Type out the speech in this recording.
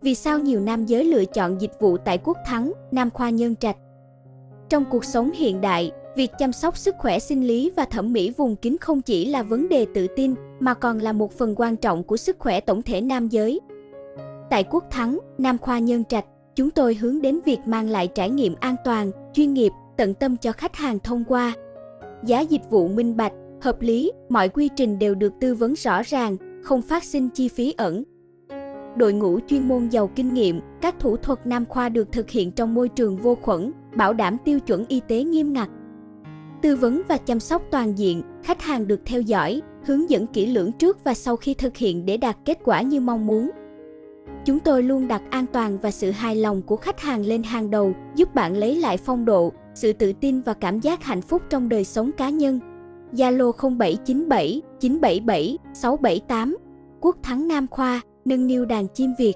Vì sao nhiều nam giới lựa chọn dịch vụ tại Quốc Thắng, Nam khoa Nhân Trạch? Trong cuộc sống hiện đại, việc chăm sóc sức khỏe sinh lý và thẩm mỹ vùng kín không chỉ là vấn đề tự tin, mà còn là một phần quan trọng của sức khỏe tổng thể nam giới. Tại Quốc Thắng, Nam khoa Nhân Trạch, chúng tôi hướng đến việc mang lại trải nghiệm an toàn, chuyên nghiệp, tận tâm cho khách hàng thông qua giá dịch vụ minh bạch, hợp lý, mọi quy trình đều được tư vấn rõ ràng, không phát sinh chi phí ẩn. Đội ngũ chuyên môn giàu kinh nghiệm, các thủ thuật nam khoa được thực hiện trong môi trường vô khuẩn, bảo đảm tiêu chuẩn y tế nghiêm ngặt. Tư vấn và chăm sóc toàn diện, khách hàng được theo dõi, hướng dẫn kỹ lưỡng trước và sau khi thực hiện để đạt kết quả như mong muốn. Chúng tôi luôn đặt an toàn và sự hài lòng của khách hàng lên hàng đầu, giúp bạn lấy lại phong độ, sự tự tin và cảm giác hạnh phúc trong đời sống cá nhân. Zalo 0797 977 678. Quốc Thắng Nam khoa, nâng niu đàn chim Việt.